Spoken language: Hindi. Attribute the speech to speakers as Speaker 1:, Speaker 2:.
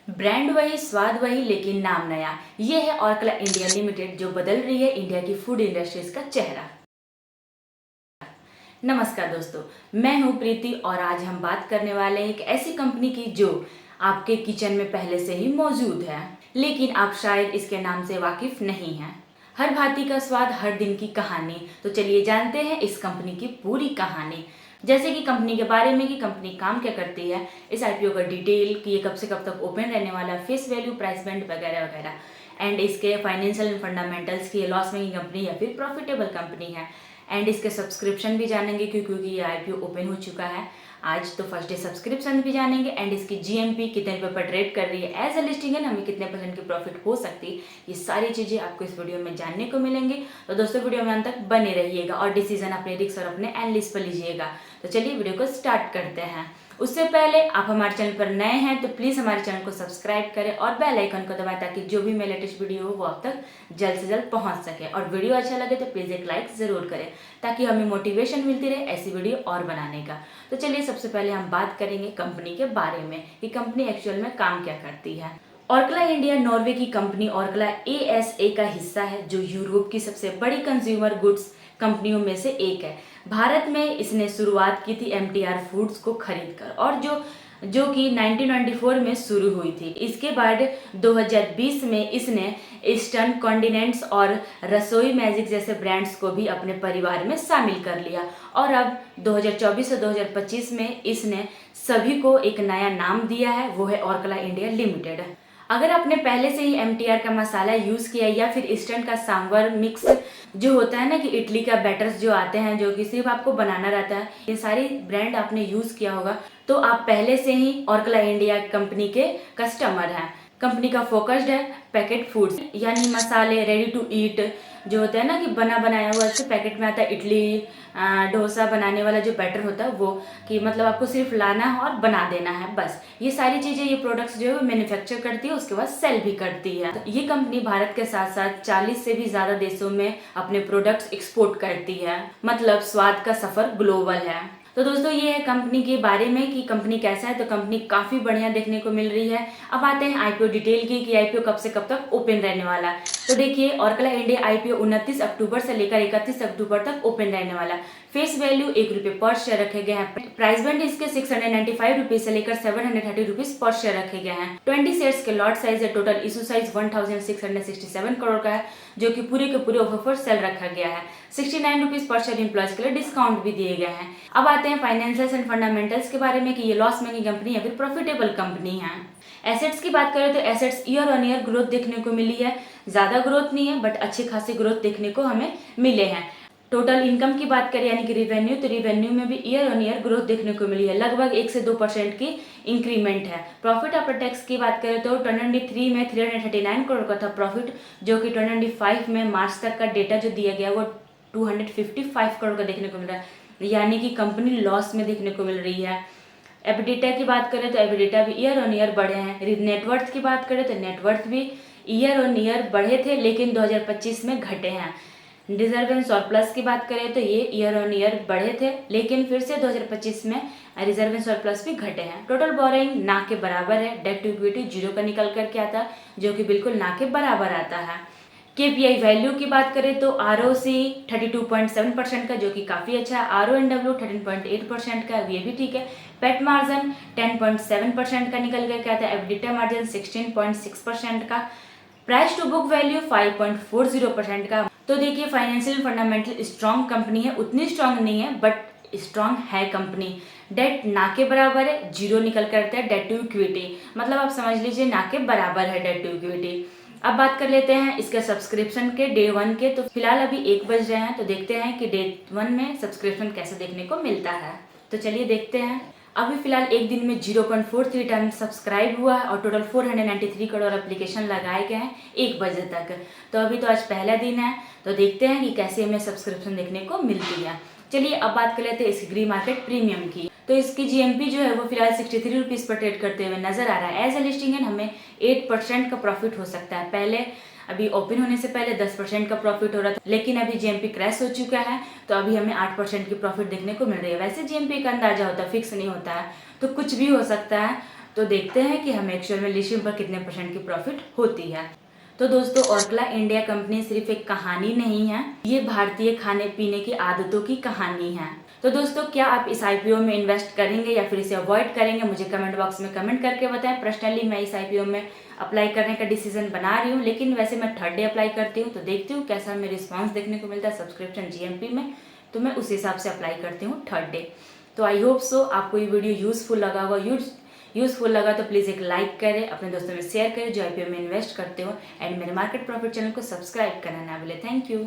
Speaker 1: ब्रांड वही, स्वाद वही, लेकिन नाम नया। ये है ऑर्कला इंडिया लिमिटेड, जो बदल रही है इंडिया की फूड इंडस्ट्रीज का चेहरा। नमस्कार दोस्तों, मैं हूं प्रीति और आज हम बात करने वाले हैं एक ऐसी कंपनी की जो आपके किचन में पहले से ही मौजूद है, लेकिन आप शायद इसके नाम से वाकिफ नहीं हैं। हर भांति का स्वाद, हर दिन की कहानी। तो चलिए जानते हैं इस कंपनी की पूरी कहानी। जैसे कि कंपनी के बारे में, कि कंपनी काम क्या करती है, इस आईपीओ का डिटेल, कि ये कब से कब तक ओपन रहने वाला, फेस वैल्यू, प्राइस बैंड वगैरह वगैरह, एंड इसके फाइनेंशियल फंडामेंटल्स की ये लॉस मेकिंग कंपनी या फिर प्रॉफिटेबल कंपनी है। एंड इसके सब्सक्रिप्शन भी जानेंगे क्योंकि ये आईपीओ ओपन हो चुका है आज, तो फर्स्ट डे सब्सक्रिप्शन भी जानेंगे। एंड इसकी जीएमपी कितने रुपये पर ट्रेड कर रही है, एज अ लिस्टिंग है हमें कितने % की प्रॉफिट हो सकती है, ये सारी चीज़ें आपको इस वीडियो में जानने को मिलेंगी। तो दोस्तों वीडियो में अंत तक बने रहिएगा और डिसीजन अपने रिस्क और अपने एनालिस्ट पर लीजिएगा। तो चलिए वीडियो को स्टार्ट करते हैं। उससे पहले आप हमारे चैनल पर नए हैं तो प्लीज़ हमारे चैनल को सब्सक्राइब करें और बेल आइकन को दबाएं ताकि जो भी मेरा लेटेस्ट वीडियो हो वो आप तक जल्द से जल्द पहुंच सके। और वीडियो अच्छा लगे तो प्लीज़ एक लाइक ज़रूर करें ताकि हमें मोटिवेशन मिलती रहे ऐसी वीडियो और बनाने का। तो चलिए सबसे पहले हम बात करेंगे कंपनी के बारे में कि कंपनी एक्चुअल में काम क्या करती है। ऑर्कला इंडिया नॉर्वे की कंपनी ऑर्कला एएसए का हिस्सा है, जो यूरोप की सबसे बड़ी कंज्यूमर गुड्स कंपनियों में से एक है। भारत में इसने शुरुआत की थी एमटीआर फूड्स को खरीदकर, और जो कि 1994 में शुरू हुई थी। इसके बाद 2020 में इसने ईस्टर्न कॉन्टिनेंट्स और रसोई मैजिक जैसे ब्रांड्स को भी अपने परिवार में शामिल कर लिया, और अब 2024 से 2025 में इसने सभी को एक नया नाम दिया है, वो है ऑर्कला इंडिया लिमिटेड। अगर आपने पहले से ही एमटीआर का मसाला यूज़ किया या फिर ईस्टर्न का सांभर मिक्स जो होता है ना, कि इडली का बैटर्स जो आते हैं जो कि सिर्फ आपको बनाना रहता है, ये सारी ब्रांड आपने यूज़ किया होगा, तो आप पहले से ही ऑर्कला इंडिया कंपनी के कस्टमर हैं। कंपनी का फोकस्ड है पैकेट फूड्स, यानी मसाले, रेडी टू ईट जो होता है ना, कि बना बनाया हुआ, जैसे पैकेट में आता है इडली डोसा बनाने वाला जो बैटर होता है वो, कि मतलब आपको सिर्फ लाना है और बना देना है, बस। ये सारी चीज़ें, ये प्रोडक्ट्स जो है मैन्युफैक्चर करती है, उसके बाद सेल भी करती है। तो ये कंपनी भारत के साथ साथ 40 से भी ज़्यादा देशों में अपने प्रोडक्ट्स एक्सपोर्ट करती है, मतलब स्वाद का सफ़र ग्लोबल है। तो दोस्तों ये है कंपनी के बारे में कि कंपनी कैसा है। तो कंपनी काफ़ी बढ़िया देखने को मिल रही है। अब आते हैं आईपीओ डिटेल की, कि आईपीओ कब से कब तक ओपन रहने वाला। तो देखिए, ऑर्कला इंडिया आईपीओ 29 अक्टूबर से लेकर 31 अक्टूबर तक ओपन रहने वाला। फेस वैल्यू ₹1 पर शेयर रखे गए हैं। प्राइस बैंड इसके 695 रुपीज से लेकर 730 रुपीज पर शेयर रखे गए हैं। 20 शेयर्स के लॉट साइज है। टोटल इशू साइज 1667 करोड़ का है, जो कि पूरे के पूरे ऑफर पर सेल रखा गया है। 69 रुपीज पर शेयर एम्प्लॉयज के लिए डिस्काउंट भी दिए गए हैं। अब आते हैं फाइनेंशियल्स एंड फंडामेंटल्स के बारे में, कि ये लॉस मेकिंग कंपनी या फिर प्रॉफिटेबल कंपनी है। एसेट्स की बात करें तो assets year on year growth देखने को मिली है। ज़्यादा ग्रोथ नहीं है बट अच्छी खासी ग्रोथ देखने को हमें मिले हैं। टोटल इनकम की बात करें यानी कि रिवेन्यू, तो रिवेन्यू में भी ईयर ऑन ईयर ग्रोथ देखने को मिली है, लगभग 1 से 2% की इंक्रीमेंट है। प्रॉफिट आफ्टर टैक्स की बात करें तो 2023 में 339 करोड़ का था प्रॉफिट, जो कि 2025 में मार्च तक का डेटा जो दिया गया वो 255 करोड़ का देखने को मिल रहा है, यानी कि कंपनी लॉस में देखने को मिल रही है। एबिडिटा की बात करें तो एबिडिटा भी ईयर ऑन ईयर बढ़े हैं। नेटवर्थ की बात करें तो नेटवर्थ भी ईयर ऑन ईयर बढ़े थे, लेकिन 2025 में घटे हैं। रिजर्व एंड सरप्लस की बात करें तो ये ईयर ऑन ईयर बढ़े थे, लेकिन फिर से 2025 में रिजर्व एंड सरप्लस भी घटे हैं। टोटल बोरोइंग ना के बराबर है। डेट टू इक्विटी 0 का निकल करके आता है, जो कि बिल्कुल ना के बराबर आता है। केपीआई वैल्यू की बात करें तो आरओसी 32.7% का, जो कि काफ़ी अच्छा है। आरओएनडब्ल्यू 13.8% का, ये भी ठीक है। पेट मार्जिन 10.7% का निकल करके आता है। एबिडिटा मार्जिन 16.6% का। प्राइस टू बुक वैल्यू 5.40% का। तो देखिए, फाइनेंशियल फंडामेंटल स्ट्रॉन्ग कंपनी है, उतनी स्ट्रॉन्ग नहीं है बट स्ट्रॉन्ग है कंपनी। डेट ना के बराबर है, 0 निकल करता है। डेट टू इक्विटी मतलब आप समझ लीजिए ना के बराबर है डेट टू इक्विटी। अब बात कर लेते हैं इसके सब्सक्रिप्शन के डे 1 के। तो फिलहाल अभी 1 बज रहे हैं, तो देखते हैं कि डे 1 में सब्सक्रिप्शन कैसे देखने को मिलता है। तो चलिए देखते हैं। अभी फिलहाल एक दिन में 0.43 टाइम सब्सक्राइब हुआ है और टोटल 493 करोड़ एप्लीकेशन लगाए गए हैं 1 बजे तक। तो अभी तो आज पहला दिन है, तो देखते हैं कि कैसे हमें सब्सक्रिप्शन देखने को मिलती है। चलिए अब बात कर लेते हैं इसकी ग्री मार्केट प्रीमियम की। तो इसकी जीएमपी जो है वो फिलहाल 63 रुपीज़ पर ट्रेड करते हुए नजर आ रहा है। एज ए लिस्टिंग है हमें 8% का प्रॉफिट हो सकता है। पहले अभी ओपन होने से पहले 10% का प्रॉफिट हो रहा था, लेकिन अभी जीएमपी क्रैश हो चुका है, तो अभी हमें 8% की प्रॉफिट देखने को मिल रही है। वैसे जीएमपी का अंदाजा होता है, फिक्स नहीं होता है, तो कुछ भी हो सकता है। तो देखते हैं कि हमें एक्चुअल में लिस्टिंग पर कितने % की प्रॉफिट होती है। तो दोस्तों, ओरकला इंडिया कंपनी सिर्फ एक कहानी नहीं है, ये भारतीय खाने पीने की आदतों की कहानी है। तो दोस्तों, क्या आप इस IPO में इन्वेस्ट करेंगे या फिर इसे अवॉइड करेंगे, मुझे कमेंट बॉक्स में कमेंट करके बताएं। पर्सनली मैं इस IPO में अप्लाई करने का डिसीजन बना रही हूँ, लेकिन वैसे मैं 3rd डे अप्लाई करती हूँ, तो देखती हूँ कैसा हमें रिस्पॉन्स देखने को मिलता है सब्सक्रिप्शन GMP में, तो मैं उस हिसाब से अप्लाई करती हूँ 3rd डे। तो आई होप सो आपको ये वीडियो यूजफुल लगा होगा। यूजफुल लगा तो प्लीज़ एक लाइक करें, अपने दोस्तों में शेयर करें जो IPO में इन्वेस्ट करते हो, एंड मेरे मार्केट प्रॉफिट चैनल को सब्सक्राइब करना ना भूलें। Thank you.